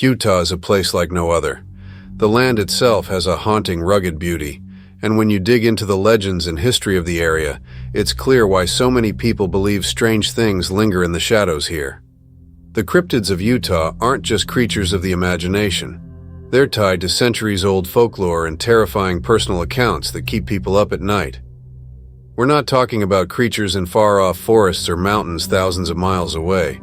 Utah is a place like no other. The land itself has a haunting, rugged beauty, and when you dig into the legends and history of the area, it's clear why so many people believe strange things linger in the shadows here. The cryptids of Utah aren't just creatures of the imagination. They're tied to centuries-old folklore and terrifying personal accounts that keep people up at night. We're not talking about creatures in far-off forests or mountains thousands of miles away.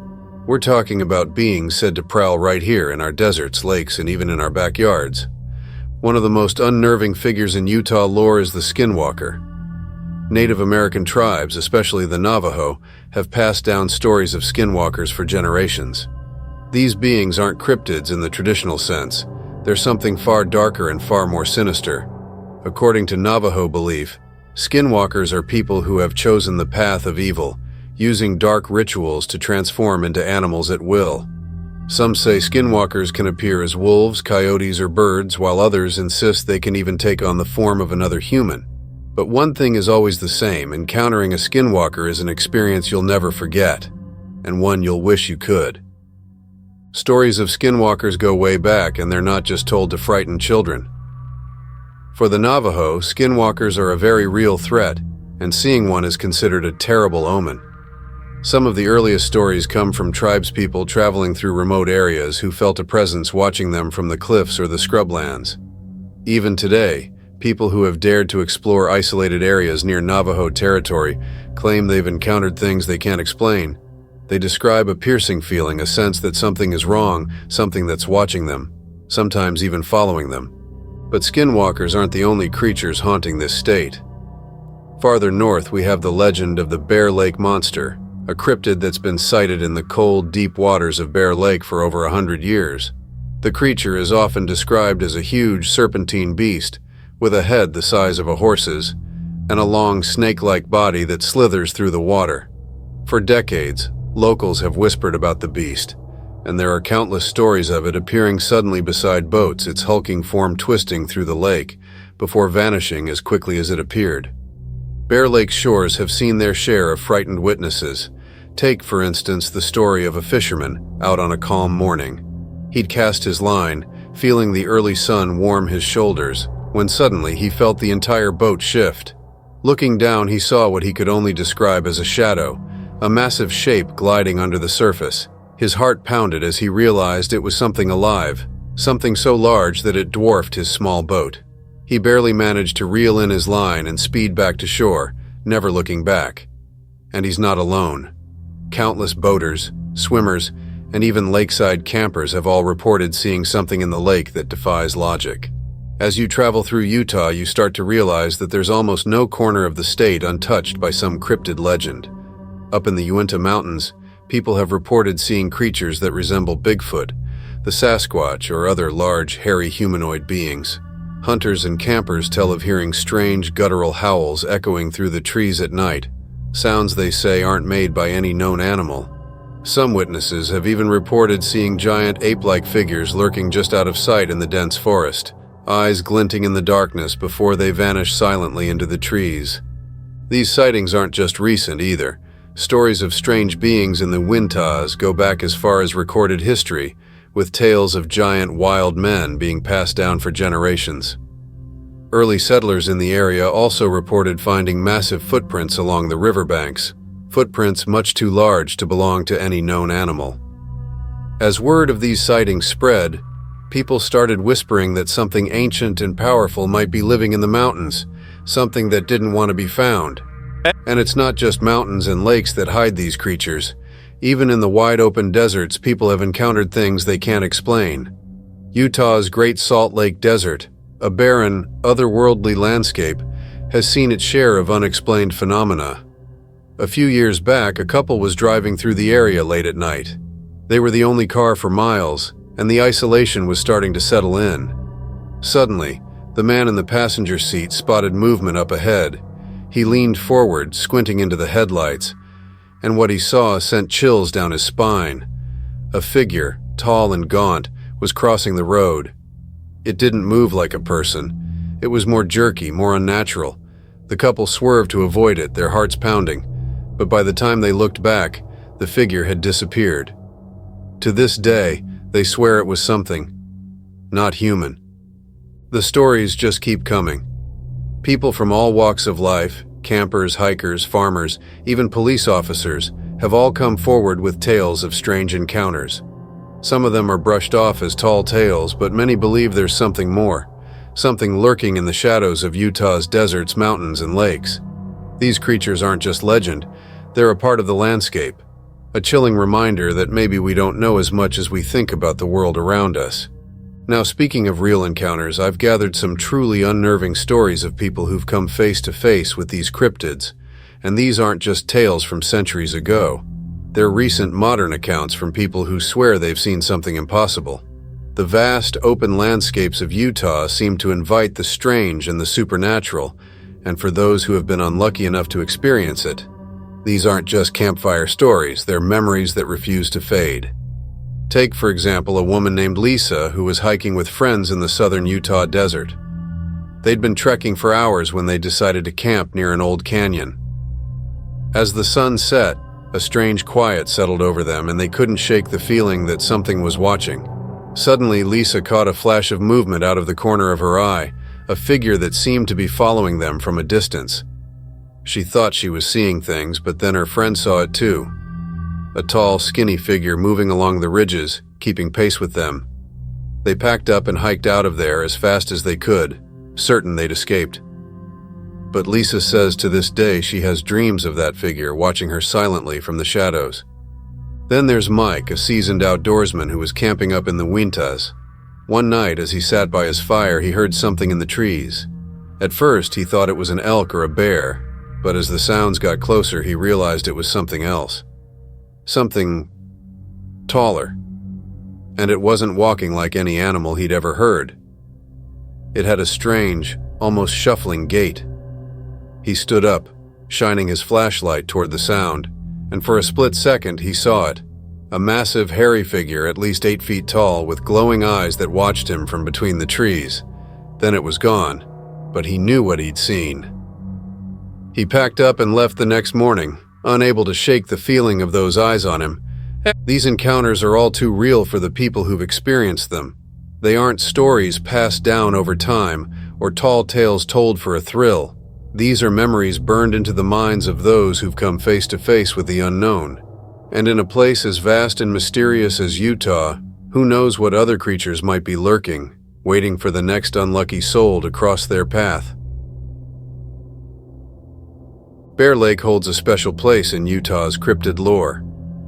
We're talking about beings said to prowl right here in our deserts, lakes, and even in our backyards. One of the most unnerving figures in Utah lore is the Skinwalker. Native American tribes, especially the Navajo, have passed down stories of skinwalkers for generations. These beings aren't cryptids in the traditional sense. They're something far darker and far more sinister. According to Navajo belief, skinwalkers are people who have chosen the path of evil, using dark rituals to transform into animals at will. Some say skinwalkers can appear as wolves, coyotes, or birds, while others insist they can even take on the form of another human. But one thing is always the same: encountering a skinwalker is an experience you'll never forget, and one you'll wish you could. Stories of skinwalkers go way back, and they're not just told to frighten children. For the Navajo, skinwalkers are a very real threat, and seeing one is considered a terrible omen. Some of the earliest stories come from tribespeople traveling through remote areas who felt a presence watching them from the cliffs or the scrublands. Even today, people who have dared to explore isolated areas near Navajo territory claim they've encountered things they can't explain. They describe a piercing feeling, a sense that something is wrong, something that's watching them, sometimes even following them. But skinwalkers aren't the only creatures haunting this state. Farther north, we have the legend of the Bear Lake Monster, a cryptid that's been sighted in the cold, deep waters of Bear Lake for over 100 years. The creature is often described as a huge serpentine beast, with a head the size of a horse's, and a long snake-like body that slithers through the water. For decades, locals have whispered about the beast, and there are countless stories of it appearing suddenly beside boats, its hulking form twisting through the lake, before vanishing as quickly as it appeared. Bear Lake's shores have seen their share of frightened witnesses. Take, for instance, the story of a fisherman out on a calm morning. He'd cast his line, feeling the early sun warm his shoulders, when suddenly he felt the entire boat shift. Looking down, he saw what he could only describe as a shadow, a massive shape gliding under the surface. His heart pounded as he realized it was something alive, something so large that it dwarfed his small boat. He barely managed to reel in his line and speed back to shore, never looking back. And he's not alone. Countless boaters, swimmers, and even lakeside campers have all reported seeing something in the lake that defies logic. As you travel through Utah, you start to realize that there's almost no corner of the state untouched by some cryptid legend. Up in the Uinta Mountains, people have reported seeing creatures that resemble Bigfoot, the Sasquatch, or other large, hairy humanoid beings. Hunters and campers tell of hearing strange, guttural howls echoing through the trees at night, sounds they say aren't made by any known animal. Some witnesses have even reported seeing giant ape-like figures lurking just out of sight in the dense forest, eyes glinting in the darkness before they vanish silently into the trees. These sightings aren't just recent either. Stories of strange beings in the Uintas go back as far as recorded history, with tales of giant wild men being passed down for generations. Early settlers in the area also reported finding massive footprints along the riverbanks, footprints much too large to belong to any known animal. As word of these sightings spread, people started whispering that something ancient and powerful might be living in the mountains, something that didn't want to be found. And it's not just mountains and lakes that hide these creatures. Even in the wide-open deserts, people have encountered things they can't explain. Utah's Great Salt Lake Desert, a barren, otherworldly landscape, has seen its share of unexplained phenomena. A few years back, a couple was driving through the area late at night. They were the only car for miles, and the isolation was starting to settle in. Suddenly, the man in the passenger seat spotted movement up ahead. He leaned forward, squinting into the headlights, and what he saw sent chills down his spine. A figure, tall and gaunt, was crossing the road. It didn't move like a person. It was more jerky, more unnatural. The couple swerved to avoid it, their hearts pounding. But by the time they looked back, the figure had disappeared. To this day, They swear it was something, not human. The stories just keep coming. People from all walks of life, campers, hikers, farmers, even police officers, have all come forward with tales of strange encounters. Some of them are brushed off as tall tales, but many believe there's something more, something lurking in the shadows of Utah's deserts, mountains, and lakes. These creatures aren't just legend, they're a part of the landscape, a chilling reminder that maybe we don't know as much as we think about the world around us. Now, speaking of real encounters, I've gathered some truly unnerving stories of people who've come face to face with these cryptids, and these aren't just tales from centuries ago. They're recent modern accounts from people who swear they've seen something impossible. The vast, open landscapes of Utah seem to invite the strange and the supernatural, and for those who have been unlucky enough to experience it, these aren't just campfire stories, they're memories that refuse to fade. Take, for example, a woman named Lisa who was hiking with friends in the southern Utah desert. They'd been trekking for hours when they decided to camp near an old canyon. As the sun set, a strange quiet settled over them, and they couldn't shake the feeling that something was watching. Suddenly, Lisa caught a flash of movement out of the corner of her eye, a figure that seemed to be following them from a distance. She thought she was seeing things, but then her friend saw it too. A tall, skinny figure moving along the ridges, keeping pace with them. They packed up and hiked out of there as fast as they could, certain they'd escaped. But Lisa says to this day she has dreams of that figure watching her silently from the shadows. Then there's Mike, a seasoned outdoorsman who was camping up in the Uintas. One night, as he sat by his fire, he heard something in the trees. At first, he thought it was an elk or a bear, but as the sounds got closer, he realized it was something else. Something taller. And it wasn't walking like any animal he'd ever heard. It had a strange, almost shuffling gait. He stood up, shining his flashlight toward the sound, and for a split second he saw it. A massive, hairy figure at least 8 feet tall with glowing eyes that watched him from between the trees. Then it was gone, but he knew what he'd seen. He packed up and left the next morning, unable to shake the feeling of those eyes on him. These encounters are all too real for the people who've experienced them. They aren't stories passed down over time or tall tales told for a thrill. These are memories burned into the minds of those who've come face to face with the unknown. And in a place as vast and mysterious as Utah, who knows what other creatures might be lurking, waiting for the next unlucky soul to cross their path. Bear Lake holds a special place in Utah's cryptid lore.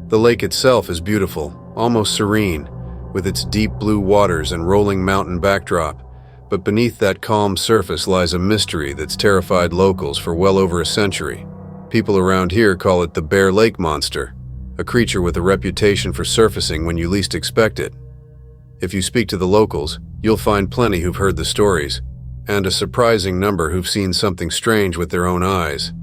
The lake itself is beautiful, almost serene, with its deep blue waters and rolling mountain backdrop, but beneath that calm surface lies a mystery that's terrified locals for well over a century. People around here call it the Bear Lake Monster, a creature with a reputation for surfacing when you least expect it. If you speak to the locals, you'll find plenty who've heard the stories, and a surprising number who've seen something strange with their own eyes.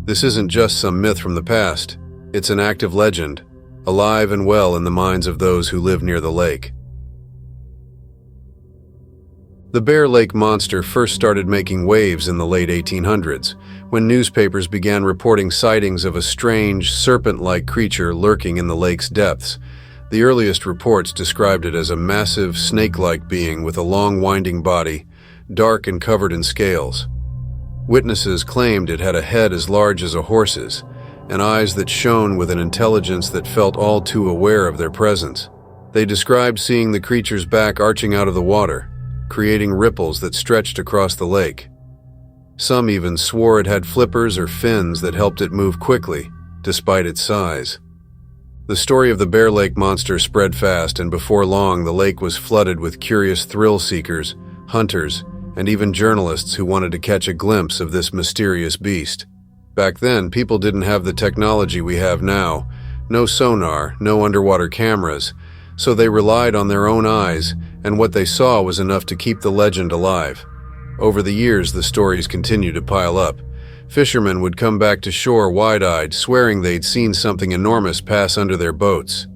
This isn't just some myth from the past, it's an active legend, alive and well in the minds of those who live near the lake. The Bear Lake Monster first started making waves in the late 1800s, when newspapers began reporting sightings of a strange, serpent-like creature lurking in the lake's depths. The earliest reports described it as a massive, snake-like being with a long, winding body, dark and covered in scales. Witnesses claimed it had a head as large as a horse's, and eyes that shone with an intelligence that felt all too aware of their presence. They described seeing the creature's back arching out of the water, creating ripples that stretched across the lake. Some even swore it had flippers or fins that helped it move quickly, despite its size. The story of the Bear Lake Monster spread fast, and before long the lake was flooded with curious thrill-seekers, hunters, and even journalists who wanted to catch a glimpse of this mysterious beast. Back then, people didn't have the technology we have now, no sonar, no underwater cameras, so they relied on their own eyes, and what they saw was enough to keep the legend alive. Over the years, the stories continued to pile up. Fishermen would come back to shore wide-eyed, swearing they'd seen something enormous pass under their boats.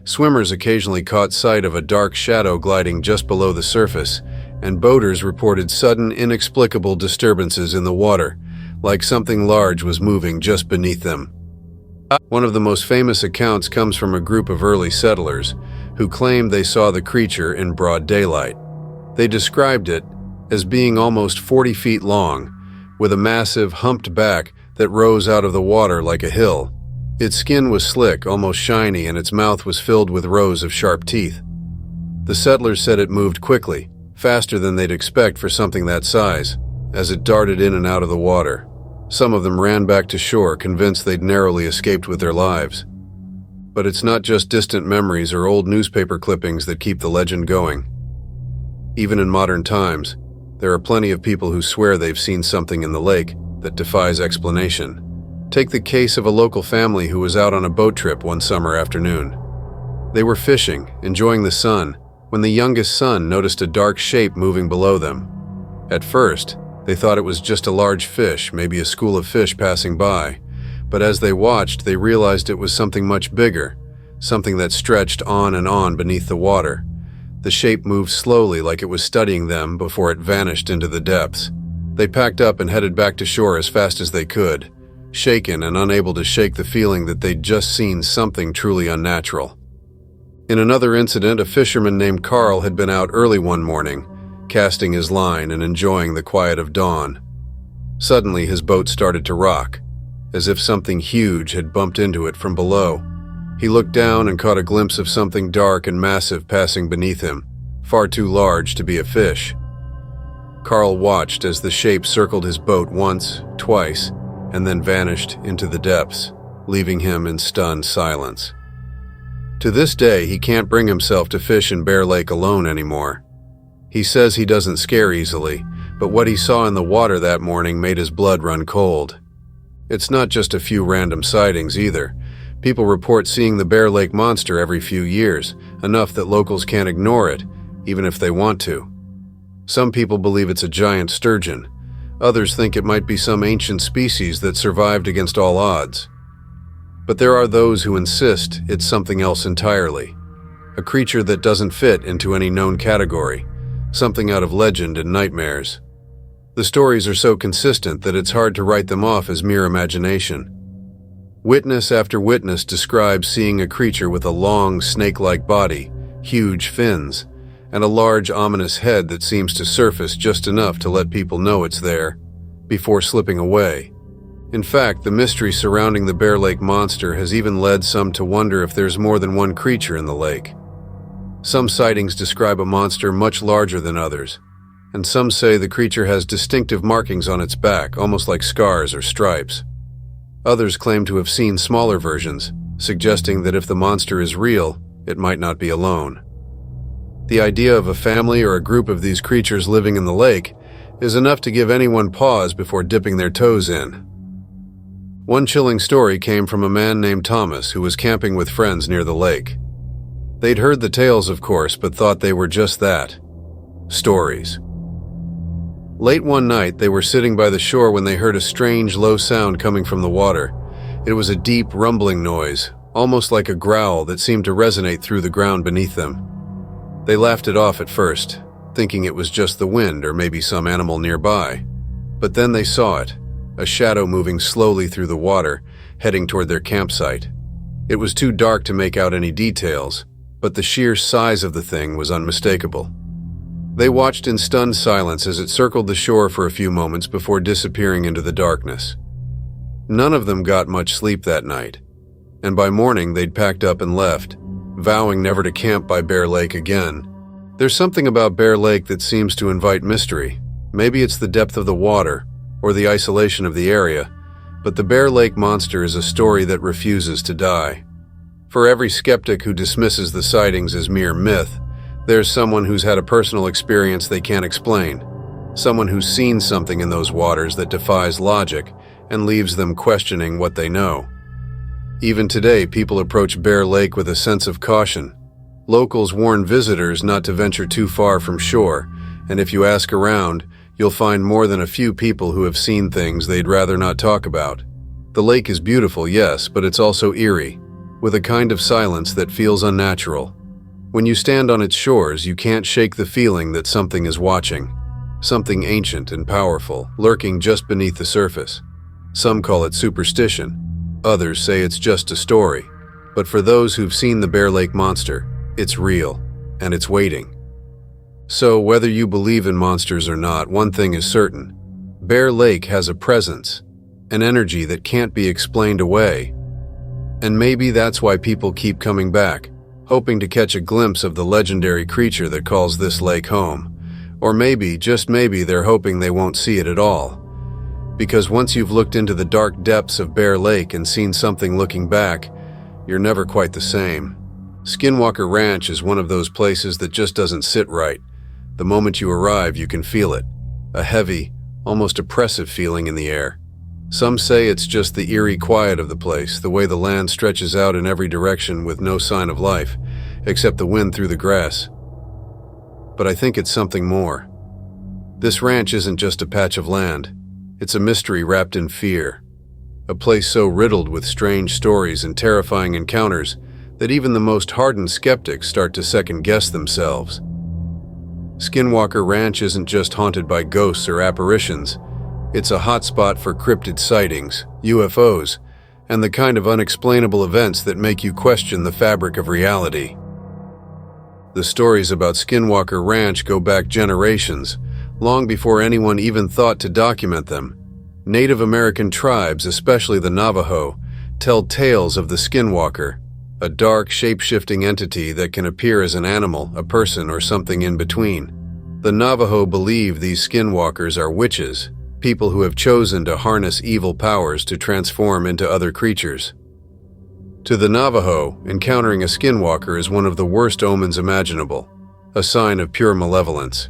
Swimmers occasionally caught sight of a dark shadow gliding just below the surface, and boaters reported sudden, inexplicable disturbances in the water, like something large was moving just beneath them. One of the most famous accounts comes from a group of early settlers who claimed they saw the creature in broad daylight. They described it as being almost 40 feet long, with a massive, humped back that rose out of the water like a hill. Its skin was slick, almost shiny, and its mouth was filled with rows of sharp teeth. The settlers said it moved quickly, faster than they'd expect for something that size, as it darted in and out of the water. Some of them ran back to shore, convinced they'd narrowly escaped with their lives. But it's not just distant memories or old newspaper clippings that keep the legend going. Even in modern times, there are plenty of people who swear they've seen something in the lake that defies explanation. Take the case of a local family who was out on a boat trip one summer afternoon. They were fishing, enjoying the sun, when the youngest son noticed a dark shape moving below them. At first, they thought it was just a large fish, maybe a school of fish passing by. But as they watched, they realized it was something much bigger, something that stretched on and on beneath the water. The shape moved slowly, like it was studying them, before it vanished into the depths. They packed up and headed back to shore as fast as they could, shaken and unable to shake the feeling that they'd just seen something truly unnatural. In another incident, a fisherman named Carl had been out early one morning, casting his line and enjoying the quiet of dawn. Suddenly, his boat started to rock, as if something huge had bumped into it from below. He looked down and caught a glimpse of something dark and massive passing beneath him, far too large to be a fish. Carl watched as the shape circled his boat once, twice, and then vanished into the depths, leaving him in stunned silence. To this day, he can't bring himself to fish in Bear Lake alone anymore. He says he doesn't scare easily, but what he saw in the water that morning made his blood run cold. It's not just a few random sightings either. People report seeing the Bear Lake monster every few years, enough that locals can't ignore it, even if they want to. Some people believe it's a giant sturgeon. Others think it might be some ancient species that survived against all odds. But there are those who insist it's something else entirely. A creature that doesn't fit into any known category. Something out of legend and nightmares. The stories are so consistent that it's hard to write them off as mere imagination. Witness after witness describes seeing a creature with a long, snake-like body, huge fins, and a large, ominous head that seems to surface just enough to let people know it's there, before slipping away. In fact, the mystery surrounding the Bear Lake monster has even led some to wonder if there's more than one creature in the lake. Some sightings describe a monster much larger than others, and some say the creature has distinctive markings on its back, almost like scars or stripes. Others claim to have seen smaller versions, suggesting that if the monster is real, it might not be alone. The idea of a family or a group of these creatures living in the lake is enough to give anyone pause before dipping their toes in. One chilling story came from a man named Thomas who was camping with friends near the lake. They'd heard the tales, of course, but thought they were just that. Stories. Late one night, they were sitting by the shore when they heard a strange, low sound coming from the water. It was a deep, rumbling noise, almost like a growl that seemed to resonate through the ground beneath them. They laughed it off at first, thinking it was just the wind or maybe some animal nearby. But then they saw it, a shadow moving slowly through the water, heading toward their campsite. It was too dark to make out any details, but the sheer size of the thing was unmistakable. They watched in stunned silence as it circled the shore for a few moments before disappearing into the darkness. None of them got much sleep that night, and by morning they'd packed up and left, vowing never to camp by Bear Lake again. There's something about Bear Lake that seems to invite mystery. Maybe it's the depth of the water, or the isolation of the area, but the Bear Lake monster is a story that refuses to die. For every skeptic who dismisses the sightings as mere myth, there's someone who's had a personal experience they can't explain, someone who's seen something in those waters that defies logic and leaves them questioning what they know. Even today, people approach Bear Lake with a sense of caution. Locals warn visitors not to venture too far from shore, and if you ask around, you'll find more than a few people who have seen things they'd rather not talk about. The lake is beautiful, yes, but it's also eerie, with a kind of silence that feels unnatural. When you stand on its shores, you can't shake the feeling that something is watching, something ancient and powerful, lurking just beneath the surface. Some call it superstition, Others say it's just a story, but for those who've seen the Bear Lake monster, it's real, and it's waiting. So whether you believe in monsters or not, one thing is certain. Bear Lake has a presence, an energy that can't be explained away. And maybe that's why people keep coming back, hoping to catch a glimpse of the legendary creature that calls this lake home. Or maybe, just maybe, they're hoping they won't see it at all. Because once you've looked into the dark depths of Bear Lake and seen something looking back, you're never quite the same. Skinwalker Ranch is one of those places that just doesn't sit right. The moment you arrive, you can feel it. A heavy, almost oppressive feeling in the air. Some say it's just the eerie quiet of the place, the way the land stretches out in every direction with no sign of life, except the wind through the grass. But I think it's something more. This ranch isn't just a patch of land. It's a mystery wrapped in fear. A place so riddled with strange stories and terrifying encounters that even the most hardened skeptics start to second-guess themselves. Skinwalker Ranch isn't just haunted by ghosts or apparitions. It's a hotspot for cryptid sightings, UFOs, and the kind of unexplainable events that make you question the fabric of reality. The stories about Skinwalker Ranch go back generations, long before anyone even thought to document them. Native American tribes, especially the Navajo, tell tales of the Skinwalker, a dark, shape-shifting entity that can appear as an animal, a person, or something in between. The Navajo believe these Skinwalkers are witches, people who have chosen to harness evil powers to transform into other creatures. To the Navajo, encountering a Skinwalker is one of the worst omens imaginable, a sign of pure malevolence.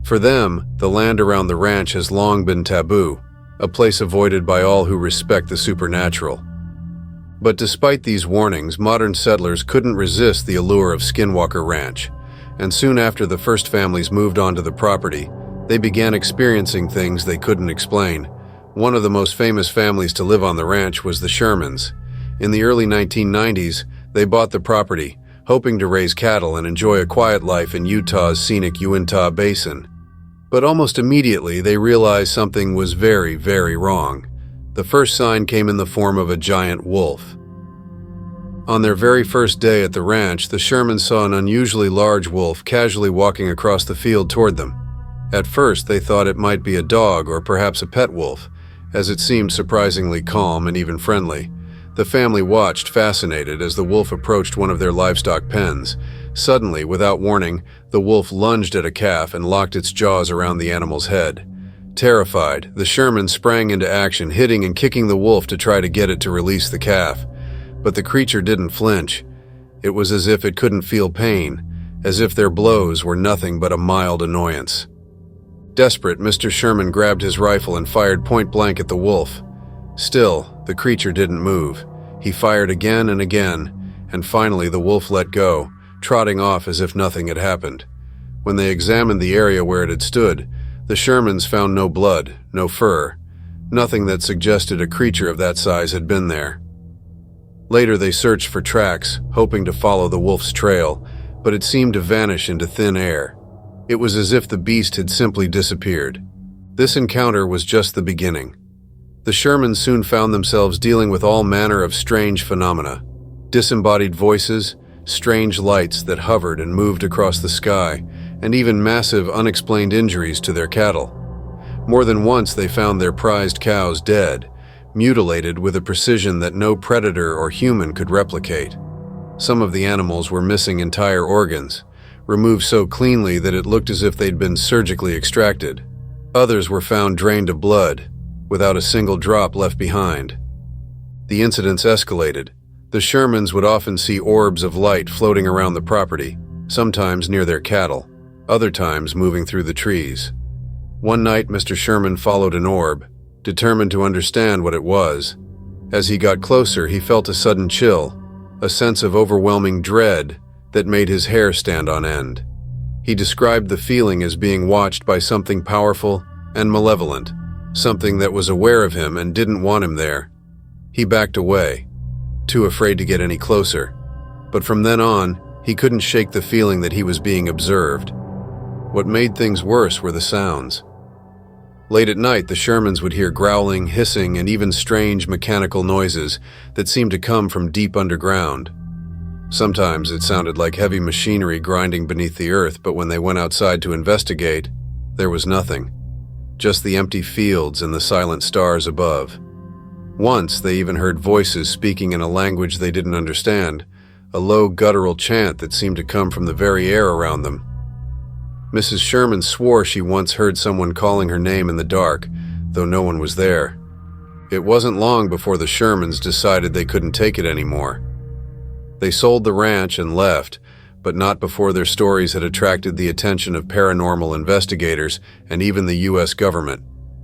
For them, the land around the ranch has long been taboo, a place avoided by all who respect the supernatural. But despite these warnings, modern settlers couldn't resist the allure of Skinwalker Ranch, and soon after the first families moved onto the property, they began experiencing things they couldn't explain. One of the most famous families to live on the ranch was the Shermans. In the early 1990s, they bought the property, hoping to raise cattle and enjoy a quiet life in Utah's scenic Uintah Basin. But almost immediately, they realized something was very, very wrong. The first sign came in the form of a giant wolf. On their very first day at the ranch, the Shermans saw an unusually large wolf casually walking across the field toward them. At first, they thought it might be a dog or perhaps a pet wolf, as it seemed surprisingly calm and even friendly. The family watched, fascinated, as the wolf approached one of their livestock pens. Suddenly, without warning, the wolf lunged at a calf and locked its jaws around the animal's head. Terrified, the Shermans sprang into action, hitting and kicking the wolf to try to get it to release the calf. But the creature didn't flinch. It was as if it couldn't feel pain, as if their blows were nothing but a mild annoyance. Desperate, Mr. Sherman grabbed his rifle and fired point-blank at the wolf. Still, the creature didn't move. He fired again and again, and finally the wolf let go, trotting off as if nothing had happened. When they examined the area where it had stood, the Shermans found no blood, no fur, nothing that suggested a creature of that size had been there. Later they searched for tracks, hoping to follow the wolf's trail, but it seemed to vanish into thin air. It was as if the beast had simply disappeared. This encounter was just the beginning. The Shermans soon found themselves dealing with all manner of strange phenomena. Disembodied voices, strange lights that hovered and moved across the sky, and even massive unexplained injuries to their cattle. More than once they found their prized cows dead, mutilated with a precision that no predator or human could replicate. Some of the animals were missing entire organs, removed so cleanly that it looked as if they'd been surgically extracted. Others were found drained of blood, without a single drop left behind. The incidents escalated. The Shermans would often see orbs of light floating around the property, sometimes near their cattle, other times moving through the trees. One night, Mr. Sherman followed an orb, determined to understand what it was. As he got closer, he felt a sudden chill, a sense of overwhelming dread that made his hair stand on end. He described the feeling as being watched by something powerful and malevolent, something that was aware of him and didn't want him there. He backed away, too afraid to get any closer. But from then on, he couldn't shake the feeling that he was being observed. What made things worse were the sounds. Late at night, the Shermans would hear growling, hissing, and even strange mechanical noises that seemed to come from deep underground. Sometimes it sounded like heavy machinery grinding beneath the earth, but when they went outside to investigate, there was nothing. Just the empty fields and the silent stars above. Once, they even heard voices speaking in a language they didn't understand, a low guttural chant that seemed to come from the very air around them. Mrs. Sherman swore she once heard someone calling her name in the dark, though no one was there. It wasn't long before the Shermans decided they couldn't take it anymore. They sold the ranch and left, but not before their stories had attracted the attention of paranormal investigators and even the U.S. government.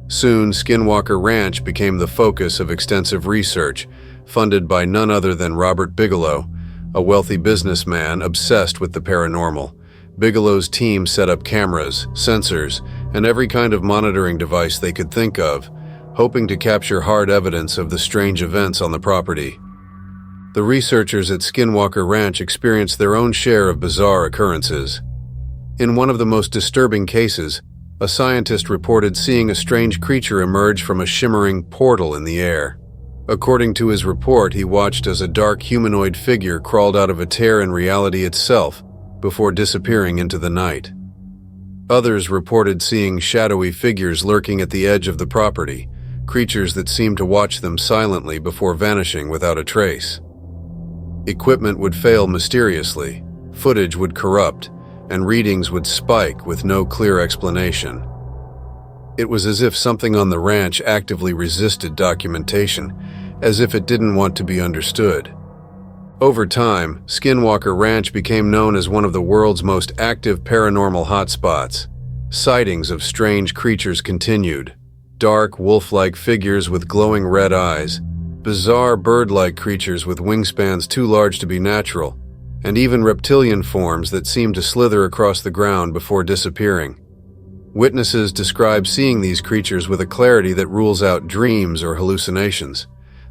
Soon, Skinwalker Ranch became the focus of extensive research, funded by none other than Robert Bigelow, a wealthy businessman obsessed with the paranormal. Bigelow's team set up cameras, sensors, and every kind of monitoring device they could think of, hoping to capture hard evidence of the strange events on the property. The researchers at Skinwalker Ranch experienced their own share of bizarre occurrences. In one of the most disturbing cases, a scientist reported seeing a strange creature emerge from a shimmering portal in the air. According to his report, he watched as a dark humanoid figure crawled out of a tear in reality itself, before disappearing into the night. Others reported seeing shadowy figures lurking at the edge of the property, creatures that seemed to watch them silently before vanishing without a trace. Equipment would fail mysteriously, footage would corrupt, and readings would spike with no clear explanation. It was as if something on the ranch actively resisted documentation, as if it didn't want to be understood. Over time, Skinwalker Ranch became known as one of the world's most active paranormal hotspots. Sightings of strange creatures continued. Dark, wolf-like figures with glowing red eyes, bizarre bird-like creatures with wingspans too large to be natural, and even reptilian forms that seemed to slither across the ground before disappearing. Witnesses describe seeing these creatures with a clarity that rules out dreams or hallucinations.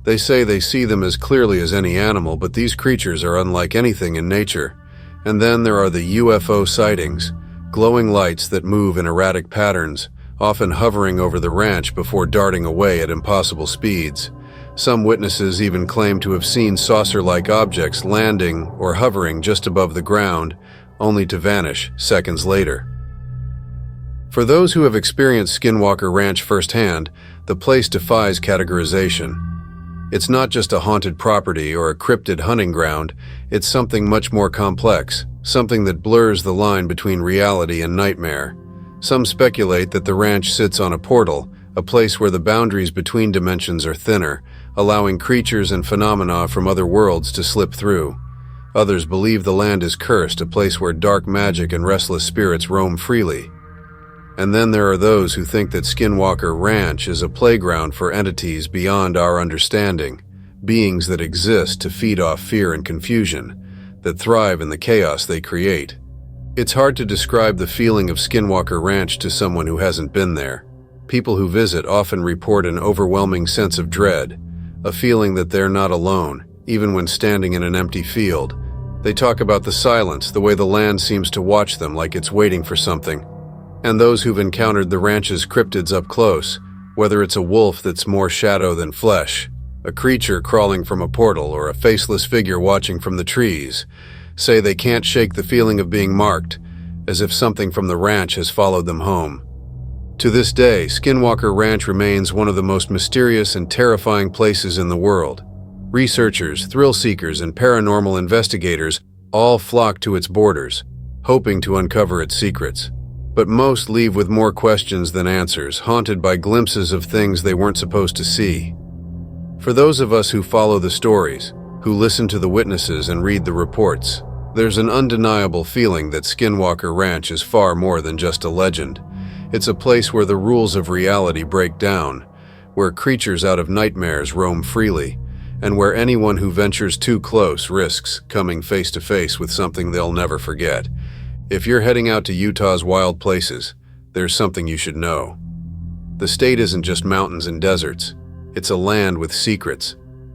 They say they see them as clearly as any animal, but these creatures are unlike anything in nature. And then there are the UFO sightings, glowing lights that move in erratic patterns, often hovering over the ranch before darting away at impossible speeds. Some witnesses even claim to have seen saucer-like objects landing or hovering just above the ground, only to vanish seconds later. For those who have experienced Skinwalker Ranch firsthand, the place defies categorization. It's not just a haunted property or a cryptid hunting ground, it's something much more complex, something that blurs the line between reality and nightmare. Some speculate that the ranch sits on a portal, a place where the boundaries between dimensions are thinner, allowing creatures and phenomena from other worlds to slip through. Others believe the land is cursed, a place where dark magic and restless spirits roam freely. And then there are those who think that Skinwalker Ranch is a playground for entities beyond our understanding, beings that exist to feed off fear and confusion, that thrive in the chaos they create. It's hard to describe the feeling of Skinwalker Ranch to someone who hasn't been there. People who visit often report an overwhelming sense of dread, a feeling that they're not alone, even when standing in an empty field. They talk about the silence, the way the land seems to watch them like it's waiting for something. And those who've encountered the ranch's cryptids up close, whether it's a wolf that's more shadow than flesh, a creature crawling from a portal, or a faceless figure watching from the trees, say they can't shake the feeling of being marked, as if something from the ranch has followed them home. To this day, Skinwalker Ranch remains one of the most mysterious and terrifying places in the world. Researchers, thrill seekers, and paranormal investigators all flock to its borders, hoping to uncover its secrets. But most leave with more questions than answers, haunted by glimpses of things they weren't supposed to see. For those of us who follow the stories, who listen to the witnesses and read the reports, there's an undeniable feeling that Skinwalker Ranch is far more than just a legend. It's a place where the rules of reality break down, where creatures out of nightmares roam freely, and where anyone who ventures too close risks coming face to face with something they'll never forget. If you're heading out to Utah's wild places, there's something you should know. The state isn't just mountains and deserts. It's a land with secrets,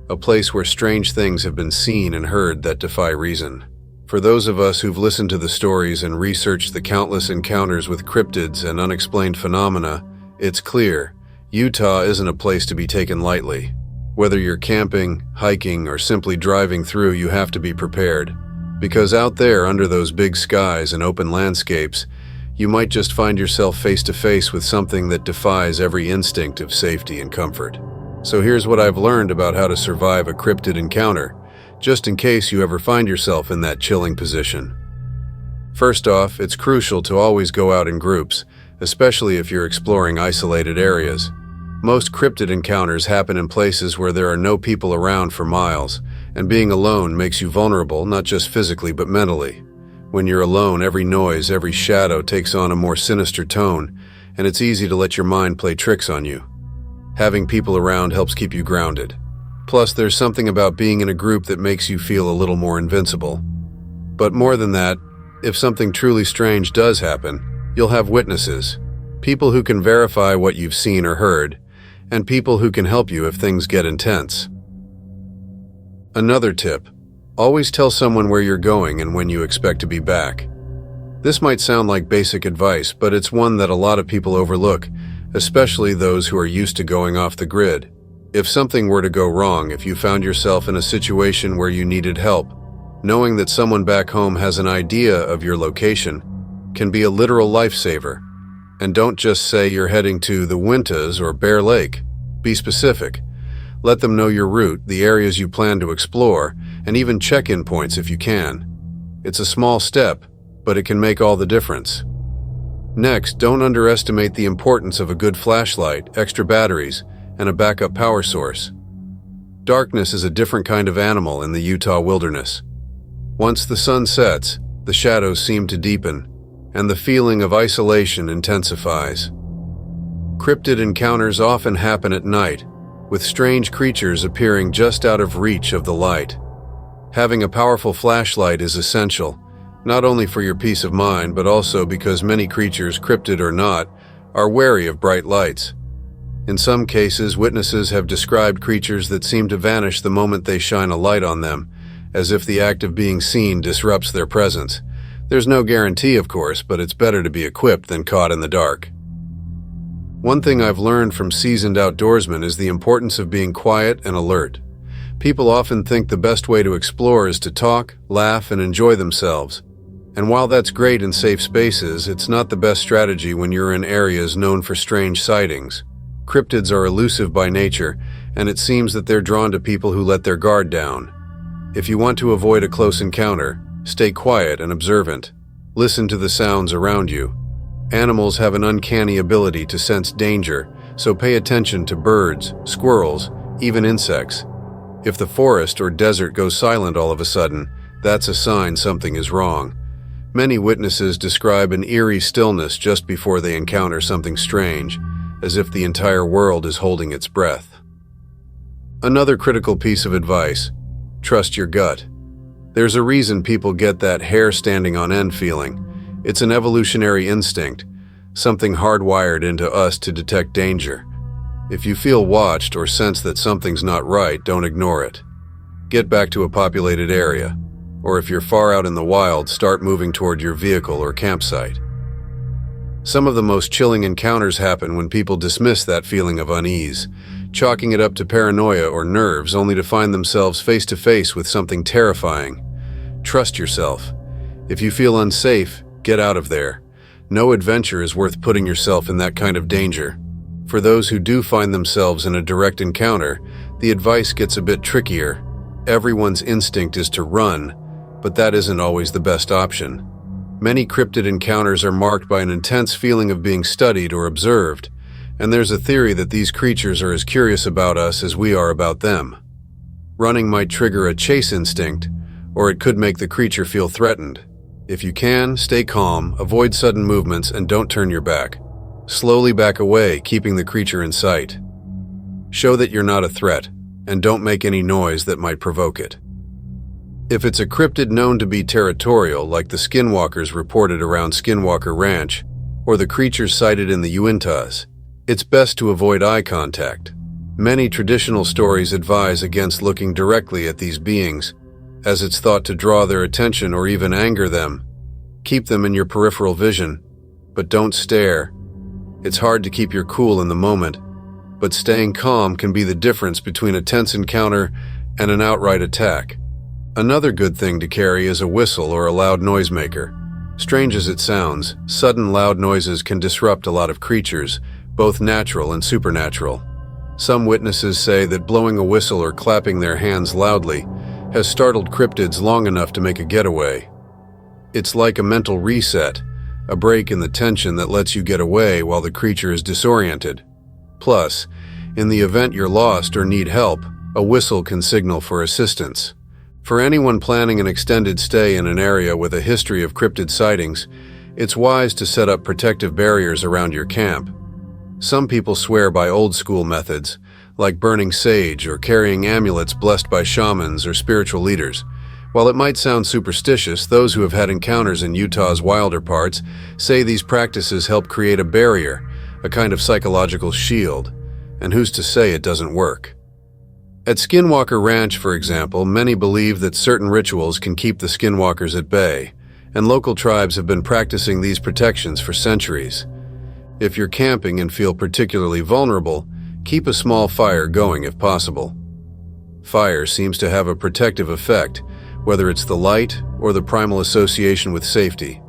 a place where strange things have been seen and heard that defy reason. For those of us who've listened to the stories and researched the countless encounters with cryptids and unexplained phenomena, It's clear, Utah isn't a place to be taken lightly. Whether you're camping, hiking, or simply driving through, you have to be prepared. Because out there, under those big skies and open landscapes, you might just find yourself face to face with something that defies every instinct of safety and comfort. So here's what I've learned about how to survive a cryptid encounter, just in case you ever find yourself in that chilling position. First off, it's crucial to always go out in groups, especially if you're exploring isolated areas. Most cryptid encounters happen in places where there are no people around for miles, and being alone makes you vulnerable not just physically but mentally. When you're alone, every noise, every shadow takes on a more sinister tone, and it's easy to let your mind play tricks on you. Having people around helps keep you grounded. Plus, there's something about being in a group that makes you feel a little more invincible. But more than that, if something truly strange does happen, you'll have witnesses, people who can verify what you've seen or heard, and people who can help you if things get intense. Another tip: always tell someone where you're going and when you expect to be back. This might sound like basic advice, but it's one that a lot of people overlook, especially those who are used to going off the grid. If something were to go wrong, if you found yourself in a situation where you needed help, knowing that someone back home has an idea of your location can be a literal lifesaver. And don't just say you're heading to the Wintas or Bear Lake. Be specific. Let them know your route, the areas you plan to explore, and even check-in points if you can. It's a small step, but it can make all the difference. Next, don't underestimate the importance of a good flashlight, extra batteries, and a backup power source. Darkness is a different kind of animal in the Utah wilderness. Once the sun sets, the shadows seem to deepen, and the feeling of isolation intensifies. Cryptid encounters often happen at night, with strange creatures appearing just out of reach of the light. Having a powerful flashlight is essential, not only for your peace of mind, but also because many creatures, cryptid or not, are wary of bright lights. In some cases, witnesses have described creatures that seem to vanish the moment they shine a light on them, as if the act of being seen disrupts their presence. There's no guarantee, of course, but it's better to be equipped than caught in the dark. One thing I've learned from seasoned outdoorsmen is the importance of being quiet and alert. People often think the best way to explore is to talk, laugh, and enjoy themselves. And while that's great in safe spaces, it's not the best strategy when you're in areas known for strange sightings. Cryptids are elusive by nature, and it seems that they're drawn to people who let their guard down. If you want to avoid a close encounter, stay quiet and observant. Listen to the sounds around you. Animals have an uncanny ability to sense danger, so pay attention to birds, squirrels, even insects. If the forest or desert goes silent all of a sudden, that's a sign something is wrong. Many witnesses describe an eerie stillness just before they encounter something strange, as if the entire world is holding its breath. Another critical piece of advice: trust your gut. There's a reason people get that hair standing on end feeling. It's an evolutionary instinct, something hardwired into us to detect danger. If you feel watched or sense that something's not right, don't ignore it. Get back to a populated area, or if you're far out in the wild, start moving toward your vehicle or campsite. Some of the most chilling encounters happen when people dismiss that feeling of unease, chalking it up to paranoia or nerves, only to find themselves face to face with something terrifying. Trust yourself. If you feel unsafe, get out of there. No adventure is worth putting yourself in that kind of danger. For those who do find themselves in a direct encounter, the advice gets a bit trickier. Everyone's instinct is to run, but that isn't always the best option. Many cryptid encounters are marked by an intense feeling of being studied or observed, and there's a theory that these creatures are as curious about us as we are about them. Running might trigger a chase instinct, or it could make the creature feel threatened. If you can, stay calm, avoid sudden movements, and don't turn your back. Slowly back away, keeping the creature in sight. Show that you're not a threat, and don't make any noise that might provoke it. If it's a cryptid known to be territorial, like the skinwalkers reported around Skinwalker Ranch, or the creatures sighted in the Uintas, it's best to avoid eye contact. Many traditional stories advise against looking directly at these beings, as it's thought to draw their attention or even anger them. Keep them in your peripheral vision, but don't stare. It's hard to keep your cool in the moment, but staying calm can be the difference between a tense encounter and an outright attack. Another good thing to carry is a whistle or a loud noisemaker. Strange as it sounds, sudden loud noises can disrupt a lot of creatures, both natural and supernatural. Some witnesses say that blowing a whistle or clapping their hands loudly has startled cryptids long enough to make a getaway. It's like a mental reset, a break in the tension that lets you get away while the creature is disoriented. Plus, in the event you're lost or need help, a whistle can signal for assistance. For anyone planning an extended stay in an area with a history of cryptid sightings, it's wise to set up protective barriers around your camp. Some people swear by old-school methods, like burning sage or carrying amulets blessed by shamans or spiritual leaders. While it might sound superstitious, those who have had encounters in Utah's wilder parts say these practices help create a barrier, a kind of psychological shield. And who's to say it doesn't work? At Skinwalker Ranch, for example, many believe that certain rituals can keep the skinwalkers at bay, and local tribes have been practicing these protections for centuries. If you're camping and feel particularly vulnerable, keep a small fire going if possible. Fire seems to have a protective effect, whether it's the light or the primal association with safety.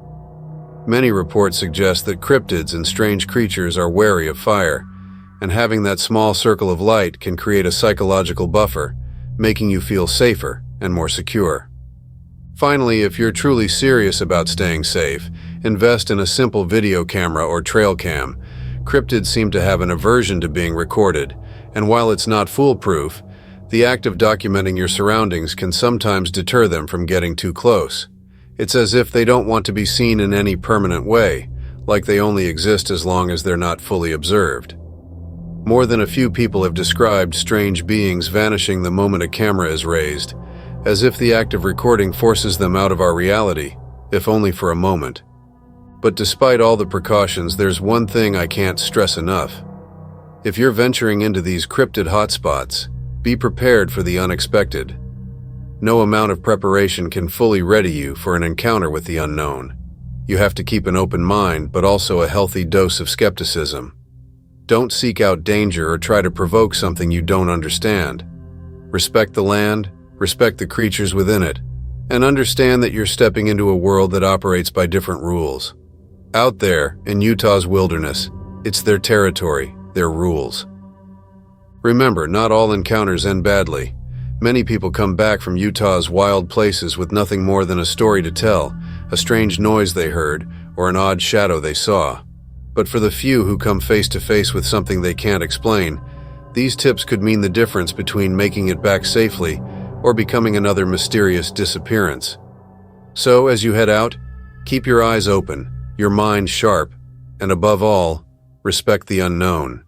Many reports suggest that cryptids and strange creatures are wary of fire, and having that small circle of light can create a psychological buffer, making you feel safer and more secure. Finally, if you're truly serious about staying safe, invest in a simple video camera or trail cam. Cryptids seem to have an aversion to being recorded, and while it's not foolproof, the act of documenting your surroundings can sometimes deter them from getting too close. It's as if they don't want to be seen in any permanent way, like they only exist as long as they're not fully observed. More than a few people have described strange beings vanishing the moment a camera is raised, as if the act of recording forces them out of our reality, if only for a moment. But despite all the precautions, there's one thing I can't stress enough. If you're venturing into these cryptid hotspots, be prepared for the unexpected. No amount of preparation can fully ready you for an encounter with the unknown. You have to keep an open mind, but also a healthy dose of skepticism. Don't seek out danger or try to provoke something you don't understand. Respect the land, respect the creatures within it, and understand that you're stepping into a world that operates by different rules. Out there, in Utah's wilderness, it's their territory, their rules. Remember, not all encounters end badly. Many people come back from Utah's wild places with nothing more than a story to tell, a strange noise they heard, or an odd shadow they saw. But for the few who come face to face with something they can't explain, these tips could mean the difference between making it back safely or becoming another mysterious disappearance. So, as you head out, keep your eyes open, your mind sharp, and above all, respect the unknown.